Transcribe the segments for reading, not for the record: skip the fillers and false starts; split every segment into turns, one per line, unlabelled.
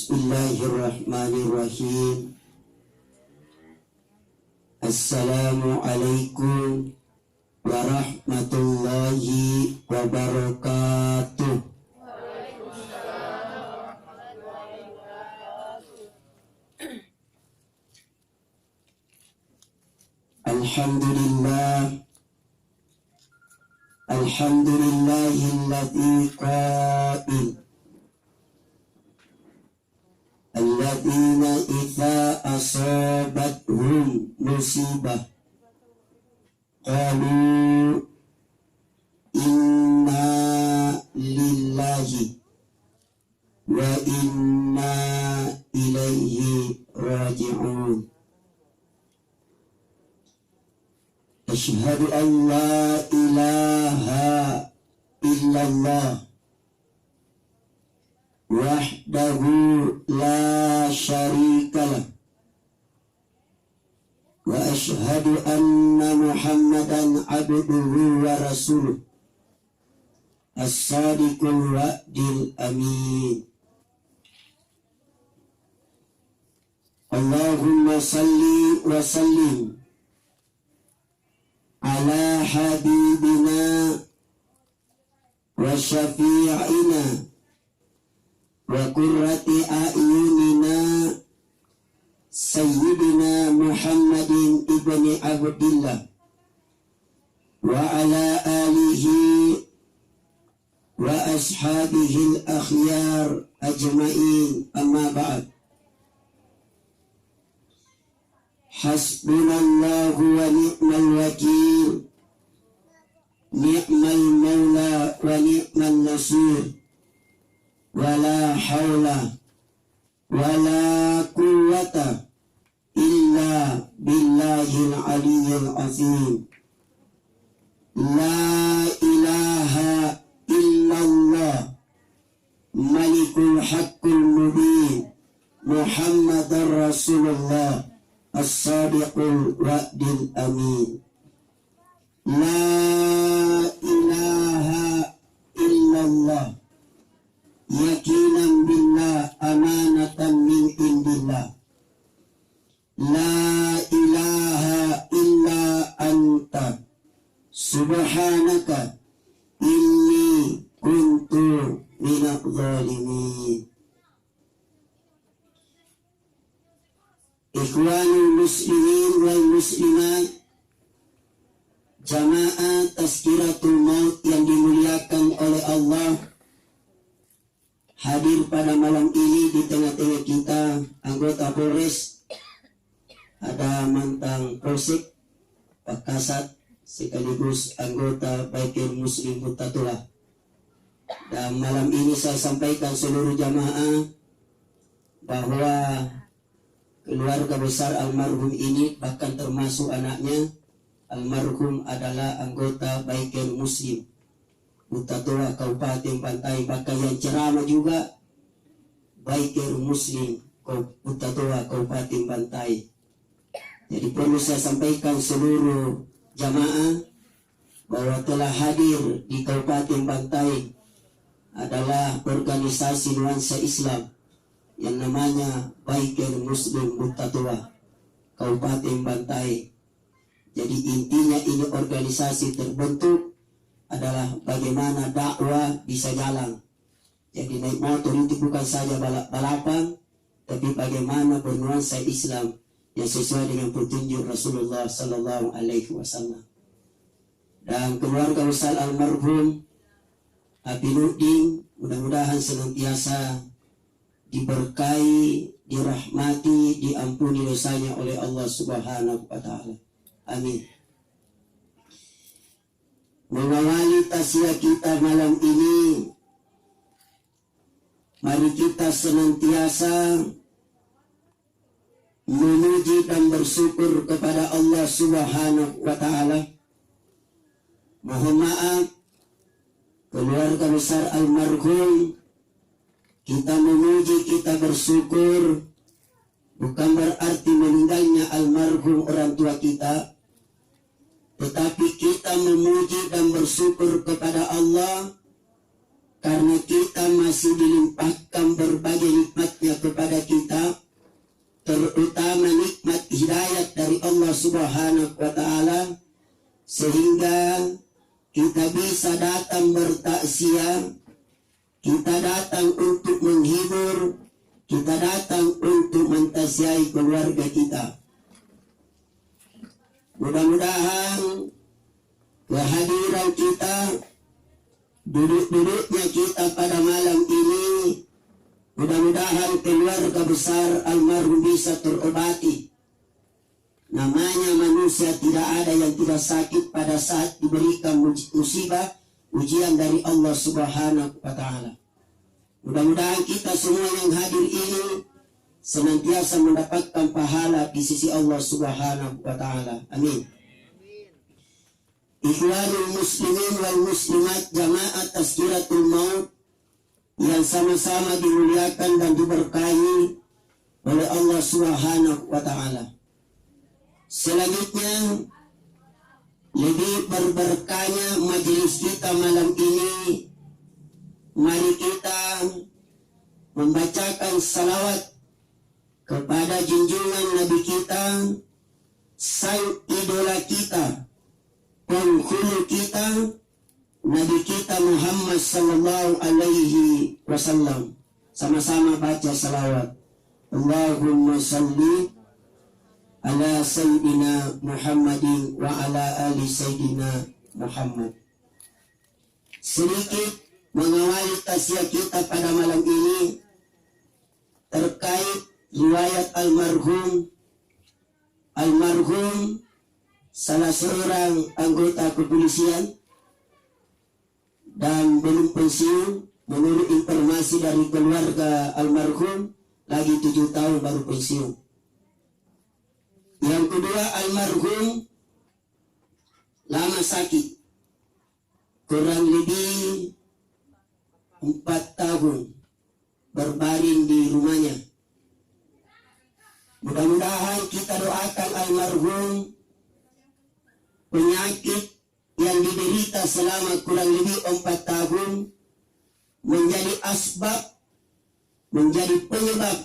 Bismillahirrahmanirrahim. Assalamualaikum warahmatullahi wabarakatuh. Alhamdulillah, alhamdulillahilladzi qail alladzina idza asabathum musibah qalu inna lillahi wa inna ilaihi raji'un. Asyhadu an la ilaha illallah wahdahu la syarikalah wa asyhadu anna Muhammadan abduhu wa rasuluh as-sadiqul wa'dil amin. Allahumma salli wa sallim ala habibina wa syafi'ina wa qurrati a'yunina sayyidina Muhammadin ibni Abdillah wa ala alihi wa ashabihi al-akhyar ajma'in, amma ba'd. Hasbunallahu wa ni'mal wakil, ni'mal maula wa ni'mal nasir, wala hawla wala quwwata illa billahil aliyyil azim. La ilaha illallah malikul haqqul mubin Muhammadar Rasulullah as-sadiqul wa'dil amin. La ilaha illallah yakinan billah amanatan min indillah. La ilaha illa anta subhanaka inni kuntu minadh dhalimin. Ikhwanul muslimin wal muslimat, jamaah tazkiratul maut yang dimuliakan oleh Allah, hadir pada malam ini di tengah-tengah kita anggota Polres, ada mantan Polsek, Pak Kasat, sekaligus anggota Baitul Muslim Mutatullah. Dan malam ini saya sampaikan seluruh jamaah bahwa keluarga besar almarhum ini, bahkan termasuk anaknya, almarhum adalah anggota Baitul Muslim Mutatullah Kabupaten Bantaing, bahkan yang ceramah juga Baitul Muslim Mutatullah Kabupaten Bantaing. Jadi perlu saya sampaikan seluruh jamaah bahwa telah hadir di Kabupaten Bantaing adalah organisasi nuansa Islam yang namanya Baitul Muslim Mutatullah Kabupaten Bantaing. Jadi intinya ini organisasi terbentuk adalah bagaimana dakwah bisa jalan. Jadi naik motor itu bukan saja balapan, tapi bagaimana bernuansa Islam yang sesuai dengan petunjuk Rasulullah Sallallahu Alaihi Wasallam. Dan keluarga besar almarhum Abinuddin mudah-mudahan senantiasa diberkahi, dirahmati, diampuni dosanya oleh Allah Subhanahu wa taala. Amin. Mengawali tasya kita malam ini, mari kita senantiasa memuji dan bersyukur kepada Allah Subhanahu wa taala. Mohon maaf keluarga besar almarhum, kita memuji, kita bersyukur bukan berarti meninggalnya almarhum orang tua kita, tetapi kita memuji dan bersyukur kepada Allah karena kita masih dilimpahkan berbagai nikmatnya kepada kita, terutama nikmat hidayat dari Allah Subhanahu wa Ta'ala, sehingga kita bisa datang bertaksiah, kita datang untuk menghibur, kita datang untuk mentasiai keluarga kita. Mudah-mudahan kehadiran kita, duduk-duduknya kita pada malam ini, mudah-mudahan keluarga besar almarhum bisa terobati. Namanya manusia, tidak ada yang tidak sakit pada saat diberikan musibah, ujian dari Allah Subhanahu wa Ta'ala. Mudah-mudahan kita semua yang hadir ini senantiasa mendapatkan pahala di sisi Allah Subhanahu wa Ta'ala. Amin. Ikhwanul muslimin wal muslimat jamaah tazkiratul maut yang sama-sama dimuliakan dan diberkahi oleh Allah Subhanahu wa Ta'ala. Selanjutnya, lebih berberkahnya majelis kita malam ini. Mari kita membacakan salawat kepada junjungan Nabi kita, sang idola kita, penghulu kita, Nabi kita Muhammad sallallahu alaihi wasallam. Sama-sama baca salawat. Allahumma salli ala Sayyidina Muhammadin wa ala ali Sayyidina Muhammad. Sedikit mengawali tasiah kita pada malam ini terkait riwayat almarhum salah seorang anggota kepolisian dan belum pensiun. Menurut informasi dari keluarga almarhum, lagi 7 tahun baru pensiun. Yang kedua, almarhum lama sakit, kurang lebih 4 tahun berbaring di rumahnya. Mudah-mudahan kita doakan almarhum penyakit yang diderita selama kurang lebih 4 tahun menjadi asbab, menjadi penyebab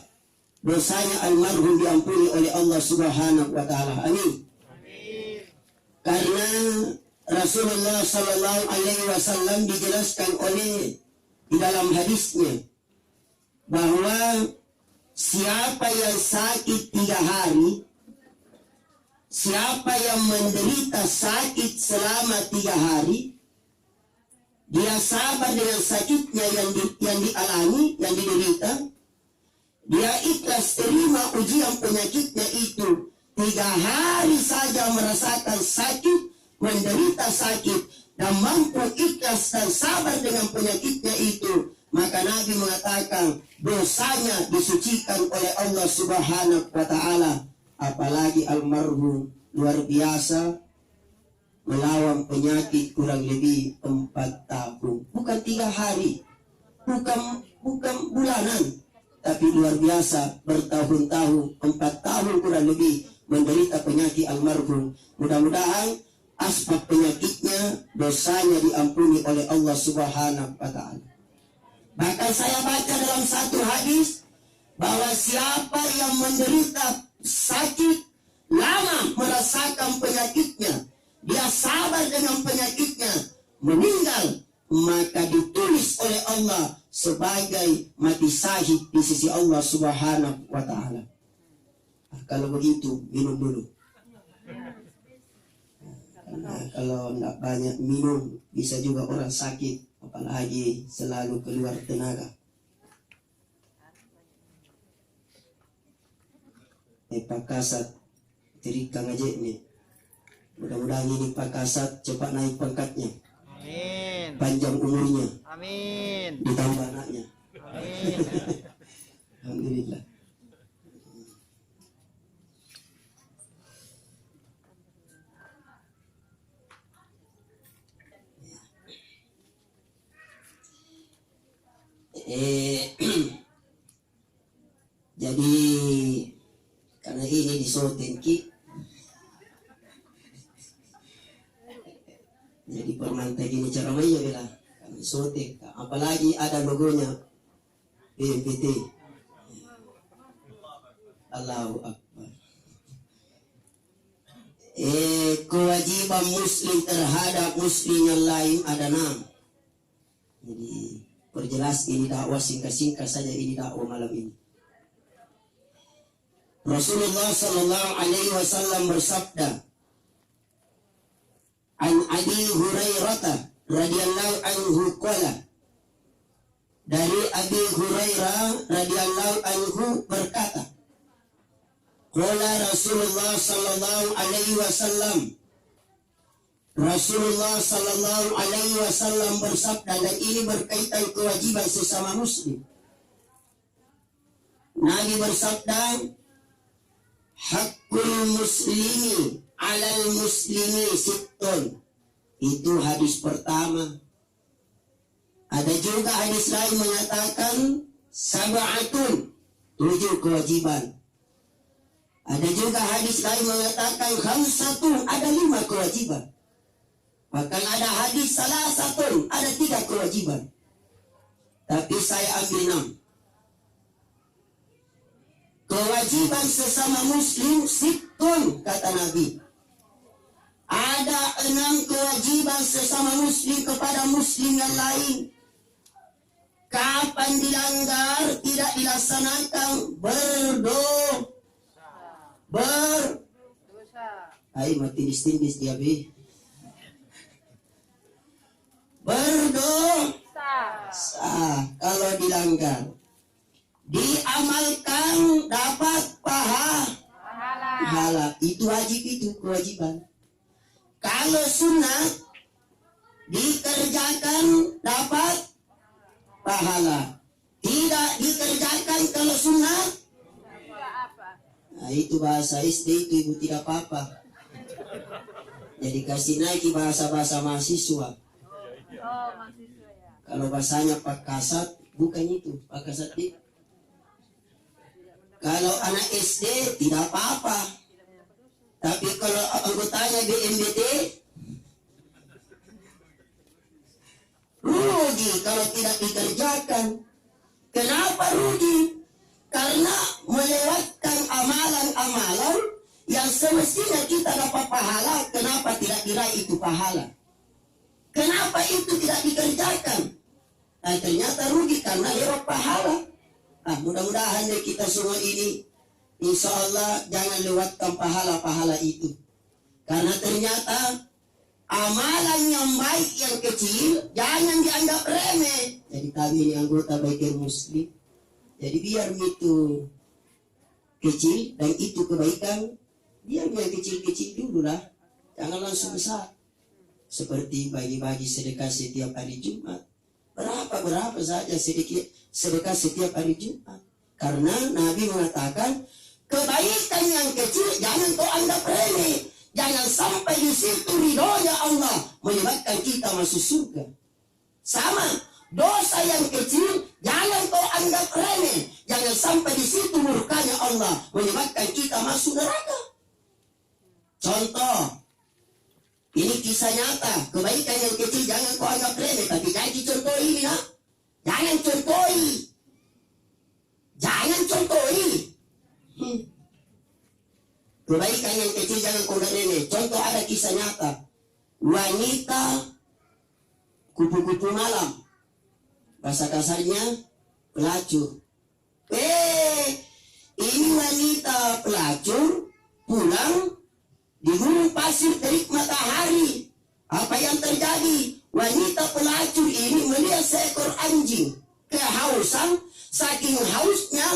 dosanya almarhum diampuni oleh Allah Subhanahu wa Ta'ala. Amin. Karena Rasulullah Sallallahu Alaihi Wasallam dijelaskan oleh di dalam hadisnya bahwa siapa yang sakit 3 hari, siapa yang menderita sakit selama 3 hari, dia sabar dengan sakitnya yang dialami, yang diderita, dia ikhlas terima ujian penyakitnya itu, 3 hari saja merasakan sakit, menderita sakit, dan mampu ikhlas dan sabar dengan penyakitnya itu, maka Nabi mengatakan dosanya disucikan oleh Allah Subhanahu wa Ta'ala. Apalagi almarhum luar biasa melawan penyakit kurang lebih 4 tahun, bukan 3 hari, bukan bulanan, tapi luar biasa bertahun-tahun, 4 tahun kurang lebih menderita penyakit almarhum. Mudah-mudahan asbab penyakitnya, dosanya diampuni oleh Allah Subhanahu wa Ta'ala. Bahkan saya baca dalam satu hadis bahwa siapa yang menderita sakit, lama merasakan penyakitnya, dia sabar dengan penyakitnya, meninggal, maka ditulis oleh Allah sebagai mati syahid di sisi Allah Subhanahu wa Ta'ala. Kalau begitu, minum dulu. Karena kalau tidak banyak minum, bisa juga orang sakit, apalagi selalu keluar tenaga. Pak Kasat, terikan aja nih. Mudah-mudahan ini Pak Kasat cepat naik pangkatnya.
Amin.
Panjang umurnya.
Amin.
Ditambah anaknya.
Amin.
Alhamdulillah. Jadi karena ini disotenki, jadi permantai gini cara mainnya bilang, karena Isotek. Apalagi ada logonya BNPT. Allahu Akbar. Kewajiban muslim terhadap muslim yang lain ada 6. Jadi perjelas ini dakwah singkat-singkat saja, ini dakwah malam ini. Rasulullah sallallahu alaihi wasallam bersabda, An Abi Hurairah radhiyallahu anhu qala, dari Abi Hurairah radhiyallahu anhu berkata, qala Rasulullah sallallahu alaihi wasallam, Rasulullah sallallahu alaihi wasallam bersabda, dan ini berkaitan kewajiban sesama muslim. Nabi bersabda, hakul muslimi alal muslimi sittun. Itu hadis pertama. Ada juga hadis lain mengatakan sab'atun, 7 kewajiban. Ada juga hadis lain mengatakan khamsatun, ada 5 kewajiban. Bahkan ada hadis salah satu, ada 3 kewajiban. Tapi saya ambil 6. Kewajiban sesama muslim sittun, kata Nabi. Ada 6 kewajiban sesama muslim kepada muslim yang lain. Kapan dilanggar, tidak dilaksanakan, berdosa. Hai, mati distindis dia be. Berdosa kalau dilanggar. Diamalkan dapat pahala. Itu wajib, itu kewajiban. Kalau sunat dikerjakan dapat pahala. Tidak dikerjakan kalau sunat, nah itu bahasa SD, itu ibu tidak apa-apa. Jadi kasih naik bahasa-bahasa mahasiswa. Kalau bahasanya Pak Kasat, bukan itu Pak Kasat itu. Kalau anak SD tidak apa-apa. Tapi kalau anggotanya BNPT, rugi kalau tidak dikerjakan. Kenapa rugi? Karena melewatkan amalan-amalan yang semestinya kita dapat pahala. Kenapa tidak diraih itu pahala? Kenapa itu tidak dikerjakan? Nah, ternyata rugi karena lewat pahala. Nah, mudah-mudahan kita semua ini insya Allah jangan lewatkan pahala-pahala itu. Karena ternyata amalan yang baik yang kecil jangan dianggap remeh. Jadi kami ini anggota Baitul Muslim. Jadi biar itu kecil dan itu kebaikan, biar yang kecil-kecil dulu lah. Jangan langsung besar. Seperti bagi-bagi sedekah setiap hari Jumat. Berapa saja sedekah setiap hari Jumat. Karena Nabi mengatakan, kebaikan yang kecil jangan kau anggap remeh. Jangan sampai di situ ridhonya Allah menyebabkan kita masuk surga. Sama, dosa yang kecil jangan kau anggap remeh. Jangan sampai di situ murkanya Allah menyebabkan kita masuk neraka. Contoh, ini kisah nyata. Kebaikan yang kecil jangan kau anggap remeh. Tapi jangan contoh ini, nak. Jangan contohi. Jangan contohi. Kebaikan yang kecil jangan kau anggap remeh. Contoh, ada kisah nyata. Wanita kupu-kupu malam. Bahasa kasarnya pelacur. Ini wanita pelacur pulang di gunung pasir terik matahari. Apa yang terjadi? Wanita pelacur ini melihat seekor anjing kehausan. Saking hausnya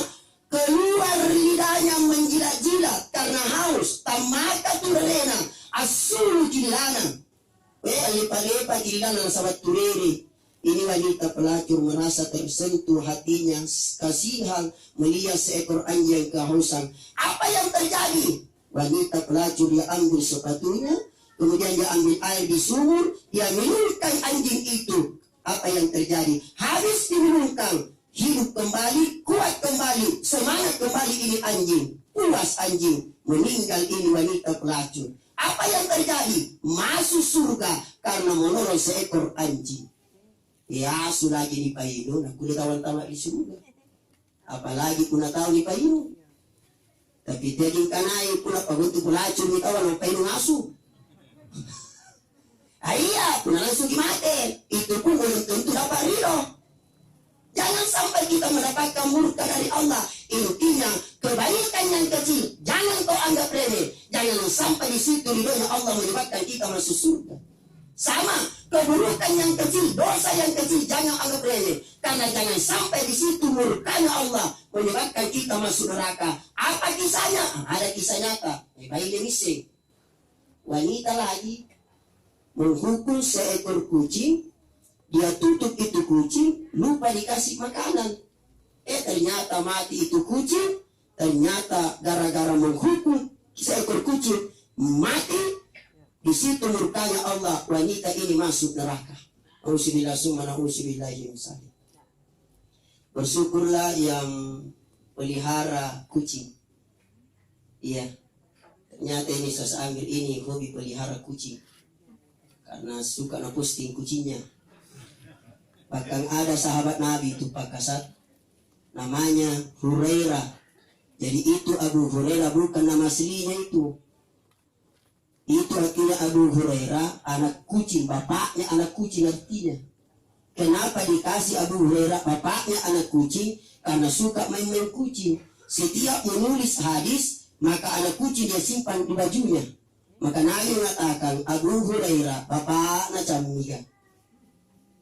keluar lidahnya menjilat-jilat karena haus. Tamaka turelena asulu jilana. Lipat-lipat jilana sahabat turere. Ini wanita pelacur merasa tersentuh hatinya, kasihan melihat seekor anjing kehausan. Apa yang terjadi? Wanita pelacur dia ambil sepatunya, kemudian dia ambil air di sumur, dia minumkan anjing itu. Apa yang terjadi? Habis diminumkan, hidup kembali, kuat kembali, semangat kembali ini anjing. Puas anjing, meninggal ini wanita pelacur. Apa yang terjadi? Masuk surga karena menolong seekor anjing. Ya sudah lagi di paido, aku udah kawan tamat di surga. Apalagi puna tahu di paido. Tapi tadi kanai pula paguntu pelacur di kawan di paido ngasuh. Iya, puna langsung dimati. Itu pun belum tentu dapat ridho. Jangan sampai kita mendapatkan murka dari Allah. Intinya kebaikan yang kecil jangan kau anggap remeh. Jangan sampai di situ ridhonya Allah menyebabkan kita masuk surga. Sama, keburukan yang kecil, dosa yang kecil jangan anggap remeh. Karena jangan sampai di situ murkanya Allah menyebabkan kita masuk neraka. Apa kisahnya? Ada kisah nyata. Baik mising. Wanita lagi menghukum seekor kucing. Dia tutup itu kucing, lupa dikasih makanan. Ternyata mati itu kucing. Ternyata gara-gara menghukum seekor kucing mati. Di situ murkanya Allah, wanita ini masuk neraka. Auzubillah summa na'udzubillahi min dzalik. Bersyukurlah yang pelihara kucing. Iya. Ternyata ini saya ambil ini hobi pelihara kucing. Karena suka posting kucingnya. Bahkan ada sahabat Nabi itu Pak Kasat. Namanya Hurairah. Jadi itu Abu Hurairah bukan nama aslinya itu. Itu artinya Abu Hurairah anak kucing, bapaknya anak kucing artinya. Kenapa dikasih Abu Hurairah bapaknya anak kucing? Karena suka main-main kucing. Setiap menulis hadis, maka anak kucing dia simpan di bajunya. Maka Nabi mengatakan Abu Hurairah bapaknya camiga.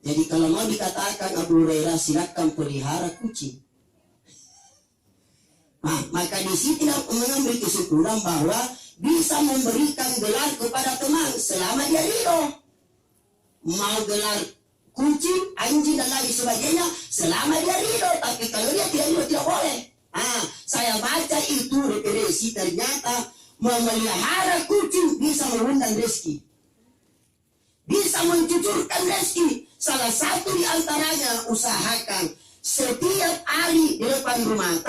Jadi kalau mau dikatakan Abu Hurairah silakan pelihara kucing. Nah, maka di sini mengambil kesimpulan bahwa bisa memberikan gelar kepada teman selama dia ridho. Mau gelar kucing, anjing dan lain sebagainya selama dia ridho. Tapi kalau dia tidak ridho tidak boleh. Saya baca itu referensi ternyata memelihara kucing bisa mengundang rezeki. Bisa mencucurkan rezeki. Salah satu di antaranya usahakan setiap hari di depan rumah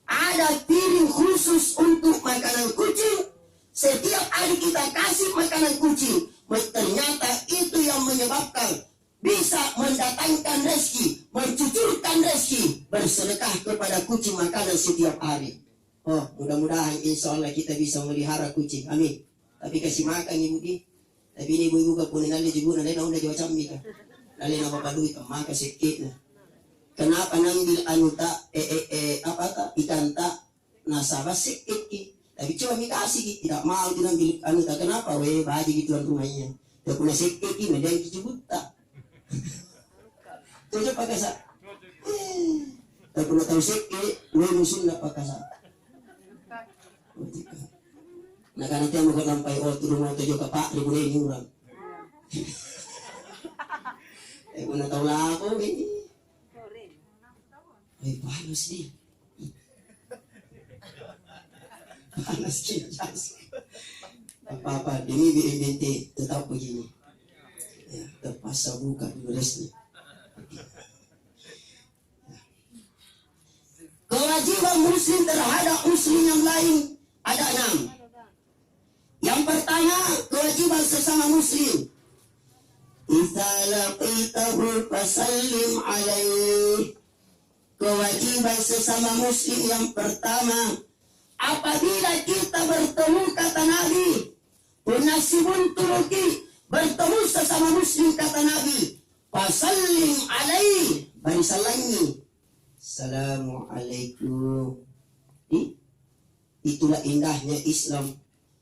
ada piring khusus untuk makanan kucing. Setiap hari kita kasih makanan kucing. Ternyata itu yang menyebabkan bisa mendatangkan rezeki, mencucurkan rezeki, bersedekah kepada kucing makanan setiap hari. Oh, mudah-mudahan insya Allah kita bisa melihara kucing. Amin. Tapi kasih makan ibu di. Tapi ini ibu juga punya nali juga nali udah jauh cambi kan. Nali nama paduit maka sedikit. Kenapa ngambil anu tak ikan tak nasabah sedikit. Tapi coba mikasi tidak mau diambil anu tak kenapa baji gitu rumahnya. Dia punya sedikit ini dia dijebut tak. Coba pakai sa. Tak pernah tahu sedikit, musuh nak pakai sa. Nah kan nanti mau sampai rumah itu juga pak ribu ini orang. Pernah tahu lah aku ini. Panas dia. Panas dia. Apa-apa ini BNT tetap begini. Ya, terpaksa buka dulu resmi. Kewajiban muslim terhadap muslim yang lain ada 6. Yang pertama, kewajiban sesama muslim. Idza laqitahu fasallim alaihi. Kewajiban sesama muslim yang pertama, apabila kita bertemu kata Nabi, munasibun turuki, bertemu sesama muslim kata Nabi, fasallim alaihi, beri salamnya. Assalamualaikum. Itulah indahnya Islam.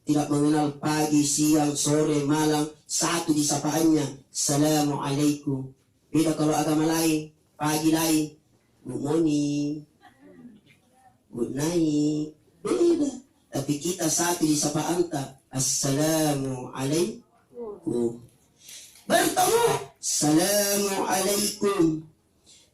Tidak mengenal pagi, siang, sore, malam. Satu di sapaannya. Assalamualaikum. Beda kalau agama lain. Pagi lain. Good morning. Good night. Beda. Tapi kita satu di sapaan tak. Assalamualaikum. Bertemu. Assalamualaikum.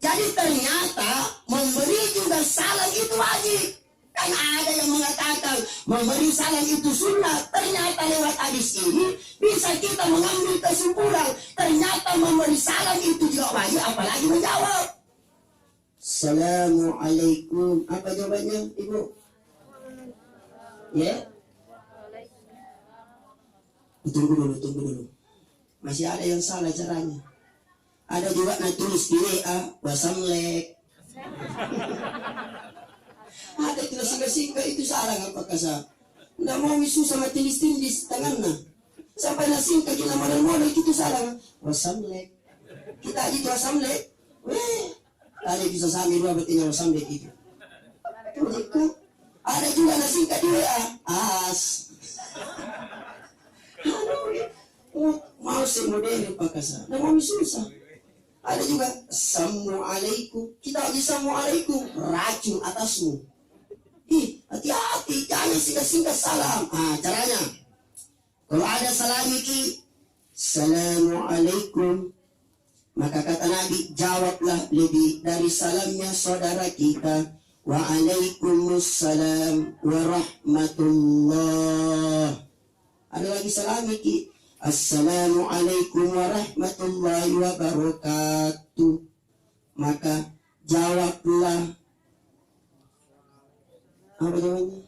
Jadi ternyata memberi juga salam itu wajib. Kan ada yang mengatakan memberi salam itu sunnah. Ternyata lewat hadis ini bisa kita mengambil kesimpulan. Ternyata memberi salam itu juga wajib, apalagi menjawab. Assalamualaikum. Apa jawabannya, Ibu? Ya? Tunggu dulu. Masih ada yang salah caranya. Ada juga na tulis di WA, wasamlek. Ada itu singkat-singkat itu salah apakah sa? Nggak mau misu sama tilis-tilis tangannya. Sampai nasingkat kita model-model itu salah. Wasamlek. Kita itu wasamlek. Ada bisa sambil dua berarti wasamlek itu. Ada juga nasingkat di WA, as. Mau si model apakah sa? Nggak mau susah. Ada juga assalamualaikum. Kita lagi assalamualaikum, racun atasmu. Hati-hati, jangan singkat-singkat salam. Caranya kalau ada salam iki assalamualaikum, maka kata Nabi, jawablah lebih dari salamnya saudara kita, waalaikumsalam warahmatullah. Ada lagi salam iki, assalamualaikum warahmatullahi wabarakatuh, maka jawablah apa jawabannya?